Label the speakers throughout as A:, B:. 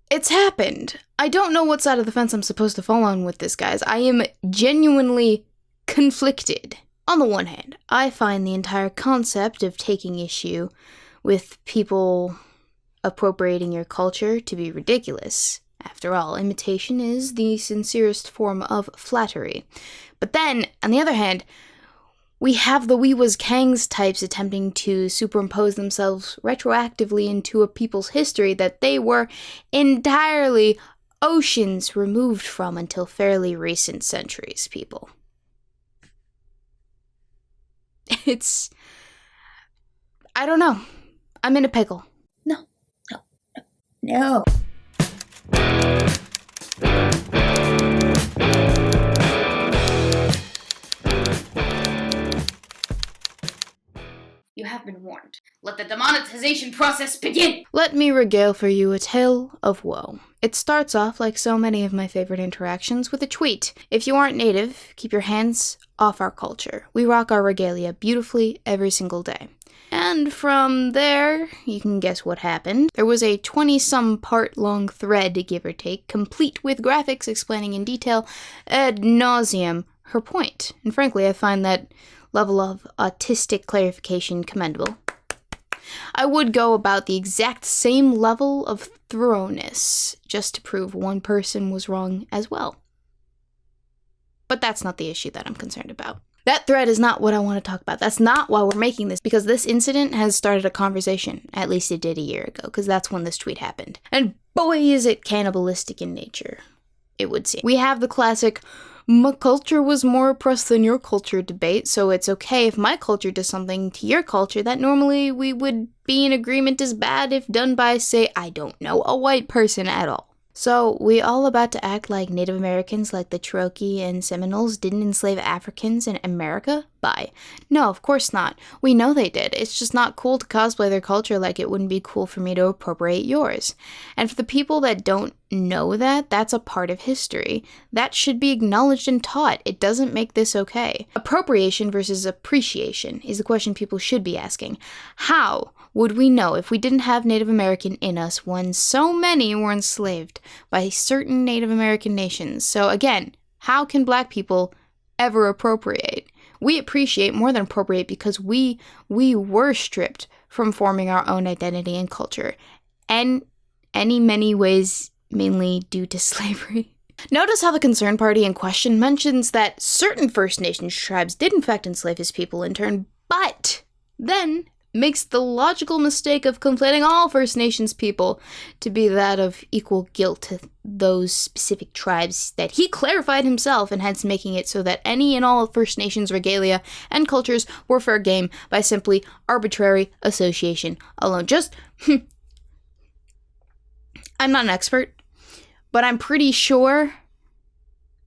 A: It's happened. I don't know what side of the fence I'm supposed to fall on with this, guys. I am genuinely conflicted. On the one hand, I find the entire concept of taking issue with people appropriating your culture to be ridiculous. After all, imitation is the sincerest form of flattery. But then, on the other hand, we have the Weebo's Kangs types attempting to superimpose themselves retroactively into a people's history that they were entirely oceans removed from until fairly recent centuries, people. I don't know. I'm in a pickle.
B: No.
A: You have been warned. Let the demonetization process begin! Let me regale for you a tale of woe. It starts off, like so many of my favorite interactions, with a tweet. If you aren't native, keep your hands off our culture. We rock our regalia beautifully every single day. And from there, you can guess what happened. There was a 20-some part long thread, give or take, complete with graphics explaining in detail ad nauseum her point. And frankly, I find that level of autistic clarification commendable. I would go about the exact same level of thoroughness just to prove one person was wrong as well. But that's not the issue that I'm concerned about. That thread is not what I want to talk about. That's not why we're making this, because this incident has started a conversation. At least it did a year ago, because that's when this tweet happened. And boy, is it cannibalistic in nature, it would seem. We have the classic, my culture was more oppressed than your culture debate, so it's okay if my culture does something to your culture that normally we would be in agreement is bad if done by, say, I don't know, a white person at all. So, we all about to act like Native Americans like the Cherokee and Seminoles didn't enslave Africans in America? Bye. No, of course not. We know they did. It's just not cool to cosplay their culture like it wouldn't be cool for me to appropriate yours. And for the people that don't know that, that's a part of history. That should be acknowledged and taught. It doesn't make this okay. Appropriation versus appreciation is the question people should be asking. How would we know if we didn't have Native American in us when so many were enslaved by certain Native American nations? So again, how can Black people ever appropriate? We appreciate more than appropriate because we were stripped from forming our own identity and culture, and in many ways mainly due to slavery. Notice how the concerned party in question mentions that certain First Nations tribes did in fact enslave his people in turn, but then makes the logical mistake of conflating all First Nations people to be that of equal guilt to those specific tribes that he clarified himself, and hence making it so that any and all First Nations regalia and cultures were fair game by simply arbitrary association alone. I'm not an expert, but I'm pretty sure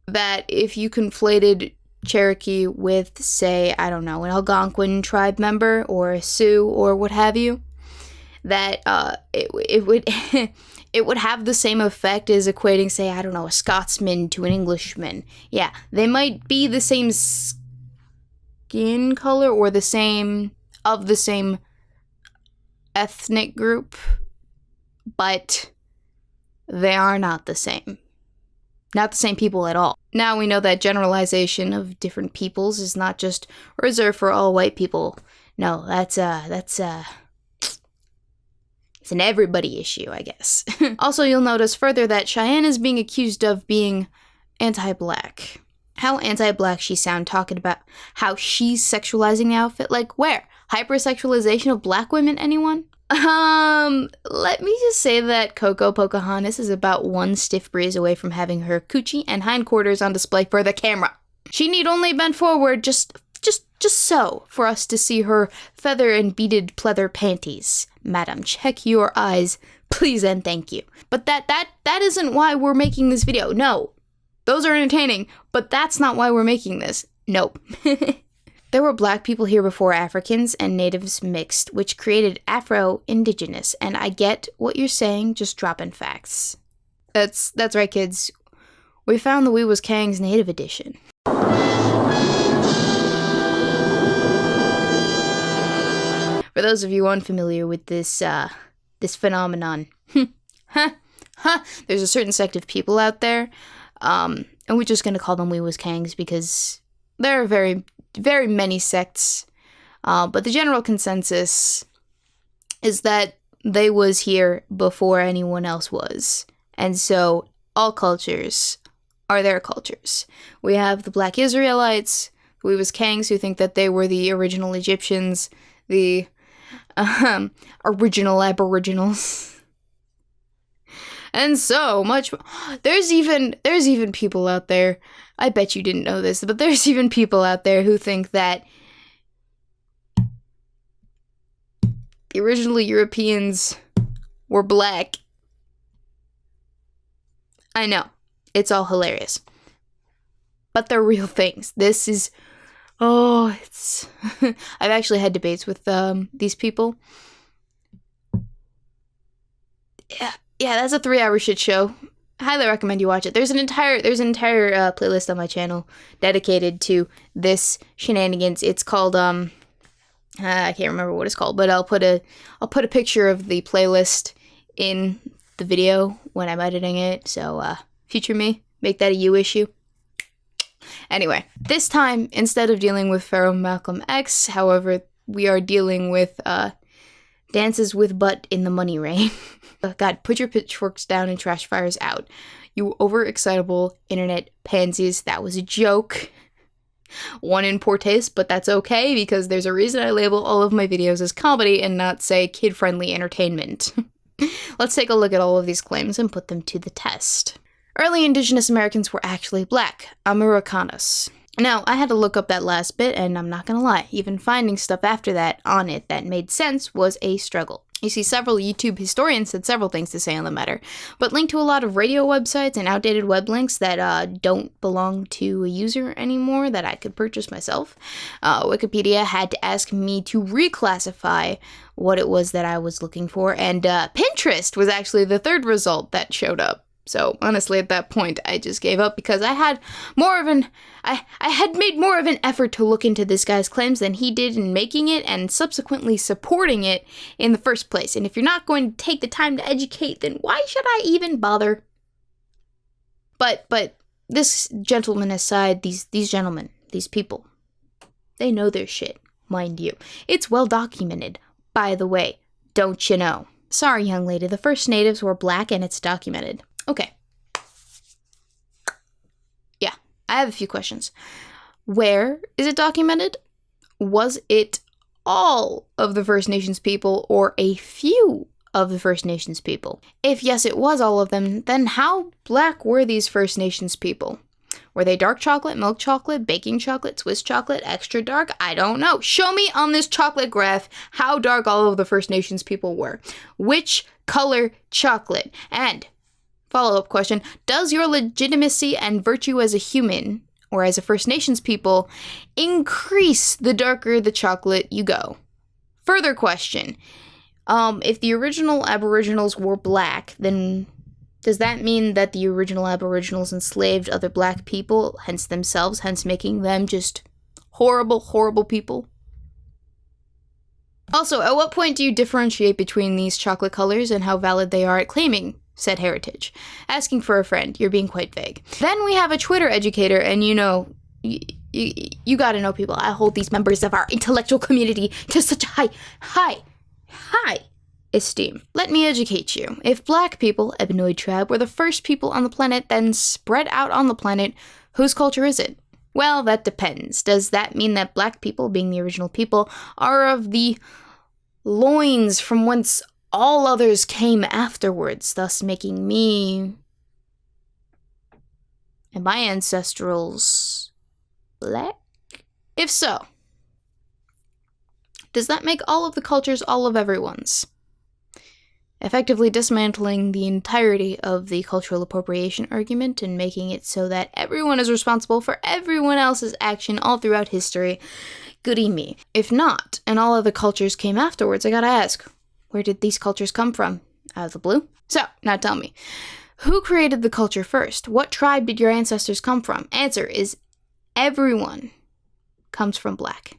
A: that if you conflated Cherokee with, say, I don't know, an Algonquin tribe member or a Sioux or what have you, that it would it would have the same effect as equating, say, I don't know, a Scotsman to an Englishman. Yeah, they might be the same skin color or the same ethnic group, but they are not the same. Not the same people at all. Now we know that generalization of different peoples is not just reserved for all white people. No, that's it's an everybody issue, I guess. Also, you'll notice further that Cheyenne is being accused of being anti-Black. How anti-Black she sound talking about how she's sexualizing the outfit? Like where? Hypersexualization of Black women, anyone? Let me just say that Coco Pocahontas is about one stiff breeze away from having her coochie and hindquarters on display for the camera. She need only bend forward just so for us to see her feather and beaded pleather panties. Madam, check your eyes, please and thank you. But that isn't why we're making this video. No, those are entertaining, but that's not why we're making this. Nope. There were Black people here before Africans and natives mixed, which created Afro-Indigenous, and I get what you're saying, just dropping facts. That's right, kids. We found the Weebo's Kangs Native Edition. For those of you unfamiliar with this phenomenon, There's a certain sect of people out there, and we're just going to call them Weebo's Kangs because there are very, very many sects, but the general consensus is that they was here before anyone else was, and so all cultures are their cultures. We have the Black Israelites, the Weebo's Kangs, who think that they were the original Egyptians, the original Aboriginals, and so much. There's even people out there, I bet you didn't know this, but there's even people out there who think that the original Europeans were black. I know, it's all hilarious, but they're real things. This is, it's, I've actually had debates with these people. Yeah, that's a 3-hour shit show. Highly recommend you watch it. There's an entire playlist on my channel dedicated to this shenanigans. It's called I can't remember what it's called, but I'll put a picture of the playlist in the video when I'm editing it. So future me, make that a you issue. Anyway, this time, instead of dealing with Pharaoh Malcolm X, however, we are dealing with dances with butt in the money rain. God, put your pitchforks down and trash fires out. You overexcitable internet pansies. That was a joke. One in poor taste, but that's okay because there's a reason I label all of my videos as comedy and not say kid-friendly entertainment. Let's take a look at all of these claims and put them to the test. Early Indigenous Americans were actually black, Americanos. Now, I had to look up that last bit, and I'm not gonna lie, even finding stuff after that on it that made sense was a struggle. You see, several YouTube historians had several things to say on the matter, but linked to a lot of radio websites and outdated web links that don't belong to a user anymore that I could purchase myself. Wikipedia had to ask me to reclassify what it was that I was looking for, and Pinterest was actually the third result that showed up. So honestly, at that point, I just gave up because I had made more of an effort to look into this guy's claims than he did in making it and subsequently supporting it in the first place. And if you're not going to take the time to educate, then why should I even bother? But this gentleman aside, these gentlemen, these people, they know their shit, mind you. It's well documented, by the way, don't you know? Sorry, young lady, the first natives were black and it's documented. Okay. Yeah, I have a few questions. Where is it documented? Was it all of the First Nations people or a few of the First Nations people? If yes, it was all of them, then how black were these First Nations people? Were they dark chocolate, milk chocolate, baking chocolate, Swiss chocolate, extra dark? I don't know. Show me on this chocolate graph how dark all of the First Nations people were. Which color chocolate? And follow-up question, does your legitimacy and virtue as a human, or as a First Nations people, increase the darker the chocolate you go? Further question, if the original Aboriginals were black, then does that mean that the original Aboriginals enslaved other black people, hence themselves, hence making them just horrible, horrible people? Also, at what point do you differentiate between these chocolate colors and how valid they are at claiming said heritage? Asking for a friend, you're being quite vague. Then we have a Twitter educator, and you know, you gotta know people. I hold these members of our intellectual community to such a high esteem. Let me educate you. If black people, Ebenoid tribe, were the first people on the planet, then spread out on the planet, whose culture is it? Well, that depends. Does that mean that black people, being the original people, are of the loins from whence all others came afterwards, thus making me and my ancestrals black? If so, does that make all of the cultures all of everyone's? Effectively dismantling the entirety of the cultural appropriation argument and making it so that everyone is responsible for everyone else's action all throughout history. Goody me. If not, and all other cultures came afterwards, I gotta ask, where did these cultures come from? Out of the blue? So, now tell me, who created the culture first? What tribe did your ancestors come from? Answer is everyone comes from black.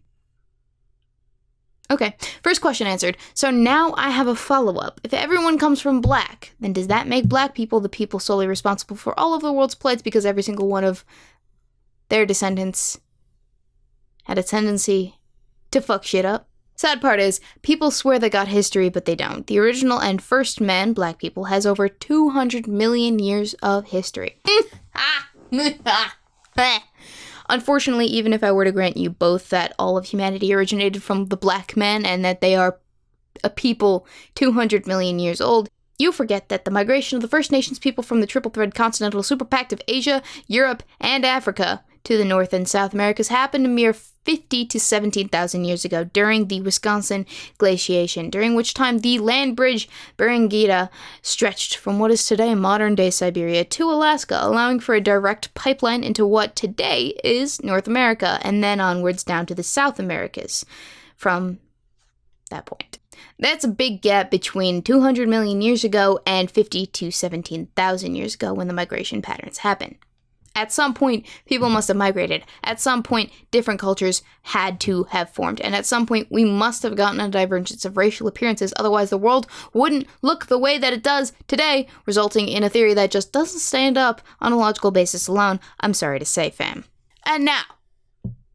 A: Okay, first question answered. So now I have a follow-up. If everyone comes from black, then does that make black people the people solely responsible for all of the world's plights because every single one of their descendants had a tendency to fuck shit up? Sad part is, people swear they got history, but they don't. The original and first man, black people, has over 200 million years of history. Unfortunately, even if I were to grant you both that all of humanity originated from the black man and that they are a people 200 million years old, you forget that the migration of the First Nations people from the Triple Thread Continental Superpact of Asia, Europe, and Africa to the North and South Americas happened a mere 50 to 17,000 years ago during the Wisconsin glaciation, during which time the land bridge Berengita stretched from what is today modern-day Siberia to Alaska, allowing for a direct pipeline into what today is North America, and then onwards down to the South Americas from that point. That's a big gap between 200 million years ago and 50 to 17,000 years ago when the migration patterns happen. At some point, people must have migrated. At some point, different cultures had to have formed. And at some point, we must have gotten a divergence of racial appearances. Otherwise, the world wouldn't look the way that it does today, resulting in a theory that just doesn't stand up on a logical basis alone. I'm sorry to say, fam. And now,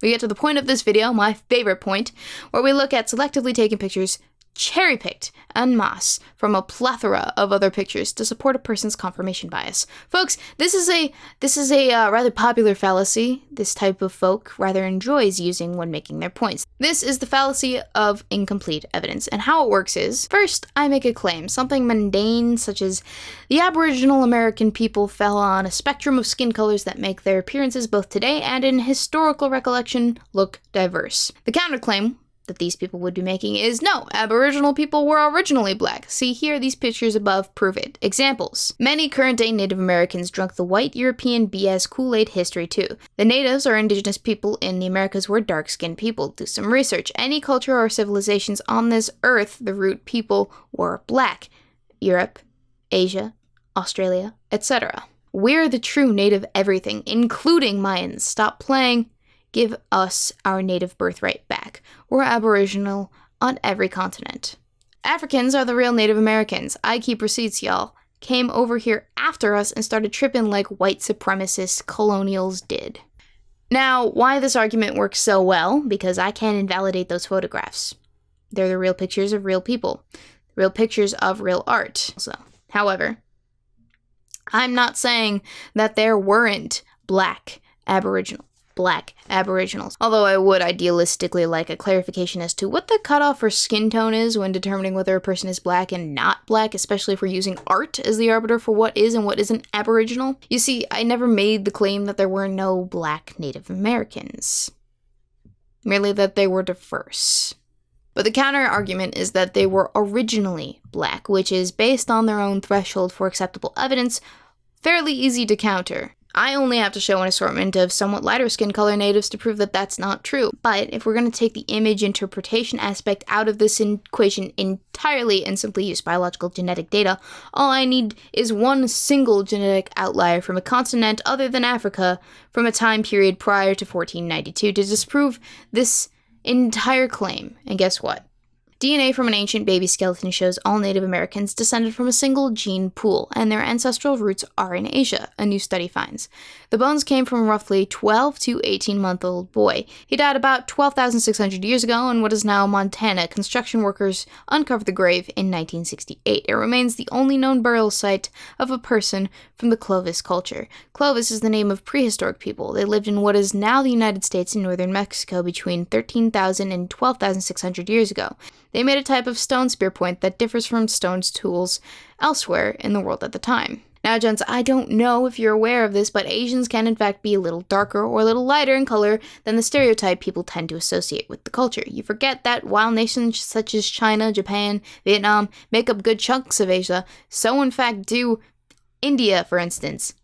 A: we get to the point of this video, my favorite point, where we look at selectively taking pictures cherry-picked en masse from a plethora of other pictures to support a person's confirmation bias. Folks, this is a rather popular fallacy this type of folk rather enjoys using when making their points. This is the fallacy of incomplete evidence, and how it works is, first, I make a claim, something mundane such as the Aboriginal American people fell on a spectrum of skin colors that make their appearances both today and in historical recollection look diverse. The counterclaim that these people would be making is, no, Aboriginal people were originally black. See here, these pictures above prove it. Examples. Many current-day Native Americans drunk the white European BS Kool-Aid history too. The natives or indigenous people in the Americas were dark-skinned people. Do some research. Any culture or civilizations on this earth, the root people were black. Europe, Asia, Australia, etc. We're the true native everything, including Mayans. Stop playing. Give us our native birthright back. We're Aboriginal on every continent. Africans are the real Native Americans. I keep receipts, y'all. Came over here after us and started tripping like white supremacist colonials did. Now, why this argument works so well? Because I can't invalidate those photographs. They're the real pictures of real people. Real pictures of real art. However, I'm not saying that there weren't black Aboriginals, although I would idealistically like a clarification as to what the cutoff for skin tone is when determining whether a person is black and not black, especially if we're using art as the arbiter for what is and what isn't Aboriginal. You see, I never made the claim that there were no black Native Americans, merely that they were diverse. But the counter-argument is that they were originally black, which is, based on their own threshold for acceptable evidence, fairly easy to counter. I only have to show an assortment of somewhat lighter skin color natives to prove that that's not true. But if we're going to take the image interpretation aspect out of this equation entirely and simply use biological genetic data, all I need is one single genetic outlier from a continent other than Africa from a time period prior to 1492 to disprove this entire claim. And guess what? DNA from an ancient baby skeleton shows all Native Americans descended from a single gene pool, and their ancestral roots are in Asia, a new study finds. The bones came from a roughly 12 to 18-month-old boy. He died about 12,600 years ago in what is now Montana. Construction workers uncovered the grave in 1968. It remains the only known burial site of a person from the Clovis culture. Clovis is the name of prehistoric people. They lived in what is now the United States and northern Mexico between 13,000 and 12,600 years ago. They made a type of stone spear point that differs from stone tools elsewhere in the world at the time. Now, gents, I don't know if you're aware of this, but Asians can in fact be a little darker or a little lighter in color than the stereotype people tend to associate with the culture. You forget that while nations such as China, Japan, Vietnam make up good chunks of Asia, so in fact do India, for instance,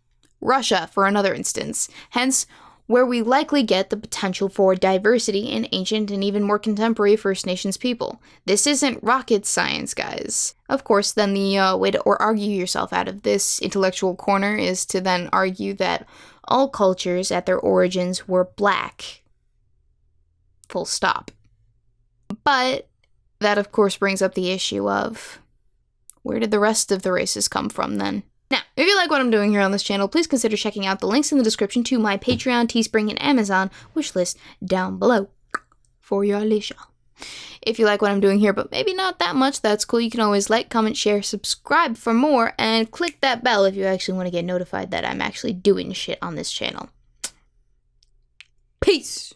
A: Russia, for another instance. Hence, where we likely get the potential for diversity in ancient and even more contemporary First Nations people. This isn't rocket science, guys. Of course, then the way to argue yourself out of this intellectual corner is to then argue that all cultures at their origins were black. Full stop. But That, of course, brings up the issue of, where did the rest of the races come from then? Now, if you like what I'm doing here on this channel, please consider checking out the links in the description to my Patreon, Teespring, and Amazon wishlist down below for your leisure. If you like what I'm doing here, but maybe not that much, that's cool. You can always like, comment, share, subscribe for more, and click that bell if you actually want to get notified that I'm actually doing shit on this channel. Peace!